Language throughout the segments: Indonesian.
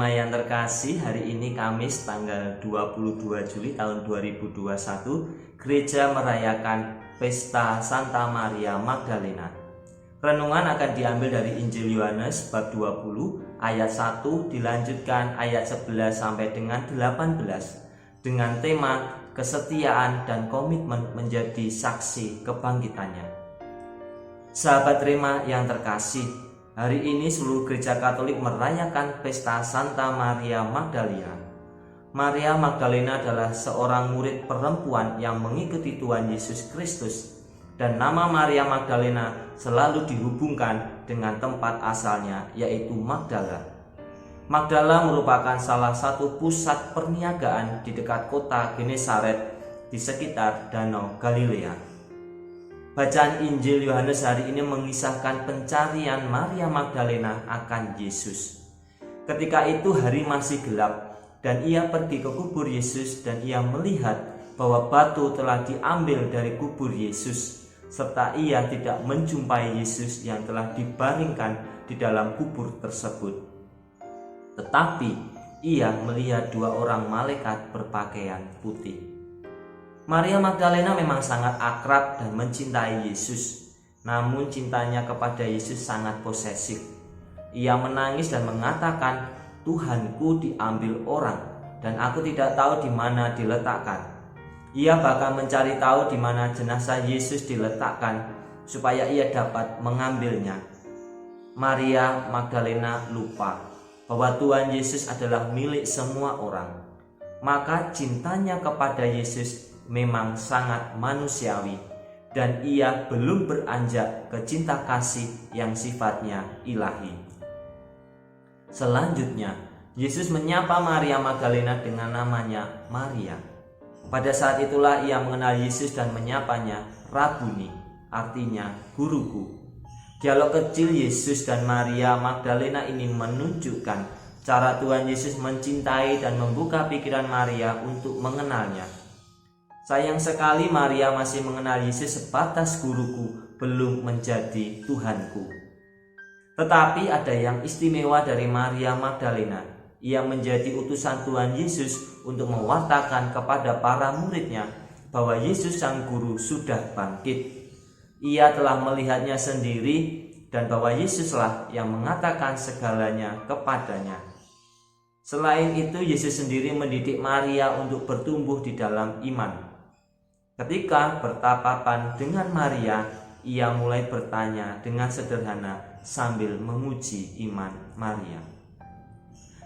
Yang terkasih, hari ini Kamis tanggal 22 Juli tahun 2021, gereja merayakan Pesta Santa Maria Magdalena. Renungan akan diambil dari Injil Yohanes bab 20 ayat 1 dilanjutkan ayat 11 sampai dengan 18 dengan tema kesetiaan dan komitmen menjadi saksi kebangkitannya. Sahabat Rema yang terkasih, hari ini seluruh gereja Katolik merayakan Pesta Santa Maria Magdalena. Maria Magdalena adalah seorang murid perempuan yang mengikuti Tuhan Yesus Kristus, dan nama Maria Magdalena selalu dihubungkan dengan tempat asalnya, yaitu Magdala. Magdala merupakan salah satu pusat perniagaan di dekat kota Genesaret di sekitar Danau Galilea. Bacaan Injil Yohanes hari ini mengisahkan pencarian Maria Magdalena akan Yesus. Ketika itu hari masih gelap dan ia pergi ke kubur Yesus dan ia melihat bahwa batu telah diambil dari kubur Yesus, serta ia tidak menjumpai Yesus yang telah dibaringkan di dalam kubur tersebut. Tetapi ia melihat dua orang malaikat berpakaian putih. Maria Magdalena memang sangat akrab dan mencintai Yesus, namun cintanya kepada Yesus sangat posesif. Ia menangis dan mengatakan, "Tuhanku diambil orang dan aku tidak tahu di mana diletakkan." Ia bahkan mencari tahu di mana jenazah Yesus diletakkan supaya ia dapat mengambilnya. Maria Magdalena lupa bahwa Tuhan Yesus adalah milik semua orang. Maka cintanya kepada Yesus memang sangat manusiawi, dan ia belum beranjak ke cinta kasih yang sifatnya ilahi. Selanjutnya, Yesus menyapa Maria Magdalena dengan namanya Maria. Pada saat itulah ia mengenal Yesus dan menyapanya Rabuni, artinya guruku. Dialog kecil Yesus dan Maria Magdalena ini menunjukkan cara Tuhan Yesus mencintai dan membuka pikiran Maria untuk mengenalnya. Sayang sekali Maria masih mengenal Yesus sebatas guruku, belum menjadi Tuhanku. Tetapi ada yang istimewa dari Maria Magdalena. Ia menjadi utusan Tuhan Yesus untuk mewartakan kepada para muridnya bahwa Yesus sang guru sudah bangkit. Ia telah melihatnya sendiri dan bahwa Yesuslah yang mengatakan segalanya kepadanya. Selain itu, Yesus sendiri mendidik Maria untuk bertumbuh di dalam iman. Ketika bertatapan dengan Maria, ia mulai bertanya dengan sederhana sambil memuji iman Maria.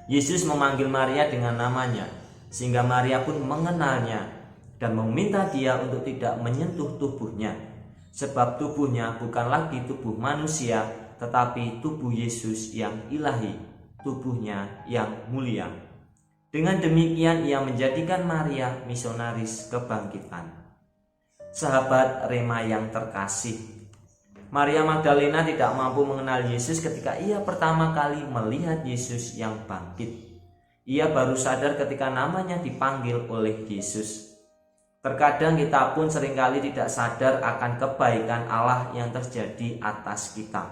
Yesus memanggil Maria dengan namanya, sehingga Maria pun mengenalnya dan meminta dia untuk tidak menyentuh tubuhnya, sebab tubuhnya bukan lagi tubuh manusia, tetapi tubuh Yesus yang ilahi, tubuhnya yang mulia. Dengan demikian ia menjadikan Maria misionaris kebangkitan. Sahabat Rema yang terkasih, Maria Magdalena tidak mampu mengenal Yesus ketika ia pertama kali melihat Yesus yang bangkit. Ia baru sadar ketika namanya dipanggil oleh Yesus. Terkadang kita pun seringkali tidak sadar akan kebaikan Allah yang terjadi atas kita.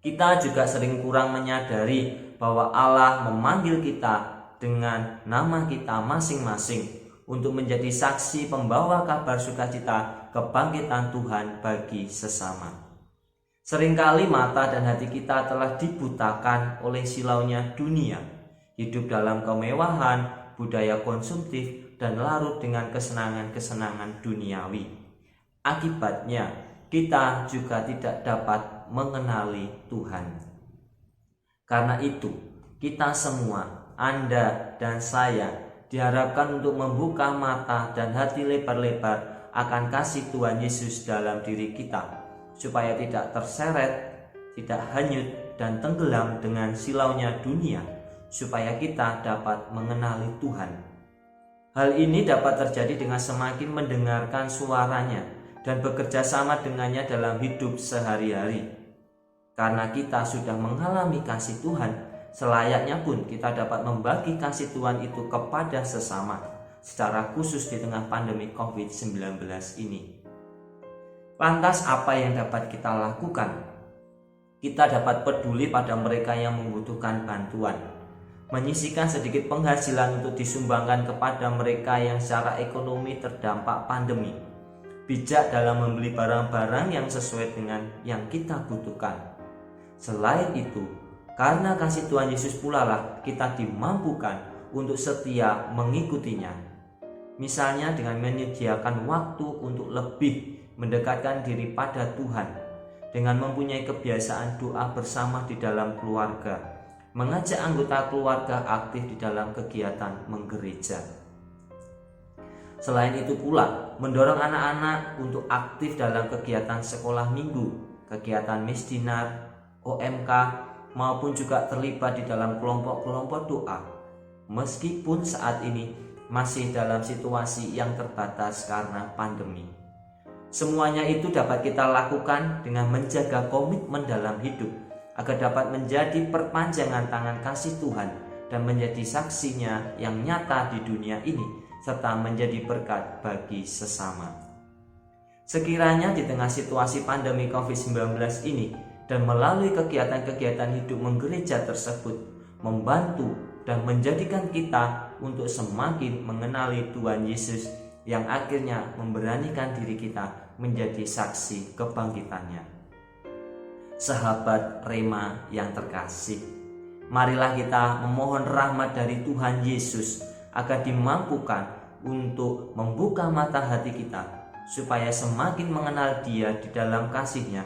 Kita juga sering kurang menyadari bahwa Allah memanggil kita dengan nama kita masing-masing untuk menjadi saksi pembawa kabar sukacita kebangkitan Tuhan bagi sesama. Seringkali mata dan hati kita telah dibutakan oleh silaunya dunia, hidup dalam kemewahan, budaya konsumtif, dan larut dengan kesenangan-kesenangan duniawi. Akibatnya, kita juga tidak dapat mengenali Tuhan. Karena itu, kita semua, Anda dan saya, diharapkan untuk membuka mata dan hati lebar-lebar akan kasih Tuhan Yesus dalam diri kita, supaya tidak terseret, tidak hanyut dan tenggelam dengan silaunya dunia, supaya kita dapat mengenali Tuhan. Hal ini dapat terjadi dengan semakin mendengarkan suaranya dan bekerja sama dengannya dalam hidup sehari-hari. Karena kita sudah mengalami kasih Tuhan, selayaknya pun kita dapat membagi kasih Tuhan itu kepada sesama, secara khusus di tengah pandemi COVID-19 ini. Lantas apa yang dapat kita lakukan? Kita dapat peduli pada mereka yang membutuhkan bantuan. menyisihkan sedikit penghasilan untuk disumbangkan kepada mereka yang secara ekonomi terdampak pandemi, bijak dalam membeli barang-barang yang sesuai dengan yang kita butuhkan. Selain itu, karena kasih Tuhan Yesus pula lah kita dimampukan untuk setia mengikutinya. Misalnya dengan menyediakan waktu untuk lebih mendekatkan diri pada Tuhan, dengan mempunyai kebiasaan doa bersama di dalam keluarga, mengajak anggota keluarga aktif di dalam kegiatan menggereja. Selain itu pula, mendorong anak-anak untuk aktif dalam kegiatan sekolah minggu, kegiatan misdinar, OMK, maupun juga terlibat di dalam kelompok-kelompok doa. Meskipun saat ini masih dalam situasi yang terbatas karena pandemi. Semuanya itu dapat kita lakukan dengan menjaga komitmen dalam hidup, agar dapat menjadi perpanjangan tangan kasih Tuhan dan menjadi saksinya yang nyata di dunia ini, serta menjadi berkat bagi sesama. Sekiranya di tengah situasi pandemi COVID-19 ini dan melalui kegiatan-kegiatan hidup menggereja tersebut membantu dan menjadikan kita untuk semakin mengenali Tuhan Yesus yang akhirnya memberanikan diri kita menjadi saksi kebangkitannya. Sahabat Rema yang terkasih, marilah kita memohon rahmat dari Tuhan Yesus agar dimampukan untuk membuka mata hati kita supaya semakin mengenal Dia di dalam kasih-Nya,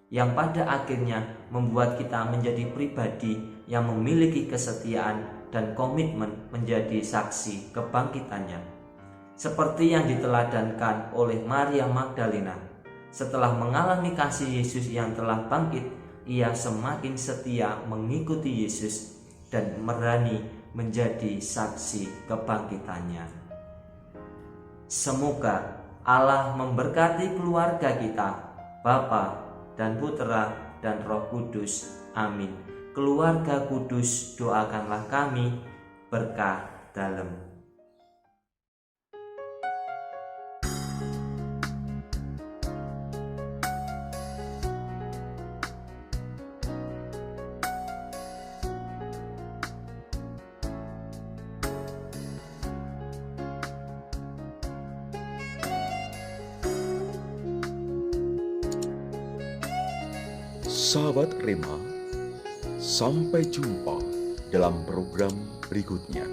yang pada akhirnya membuat kita menjadi pribadi yang memiliki kesetiaan dan komitmen menjadi saksi kebangkitannya. Seperti yang diteladankan oleh Maria Magdalena, setelah mengalami kasih Yesus yang telah bangkit, ia semakin setia mengikuti Yesus dan berani menjadi saksi kebangkitannya. Semoga Allah memberkati keluarga kita, Bapa dan Putera dan Roh Kudus. Amin. Keluarga kudus, doakanlah kami berkah dalam. Sahabat Rema, sampai jumpa dalam program berikutnya.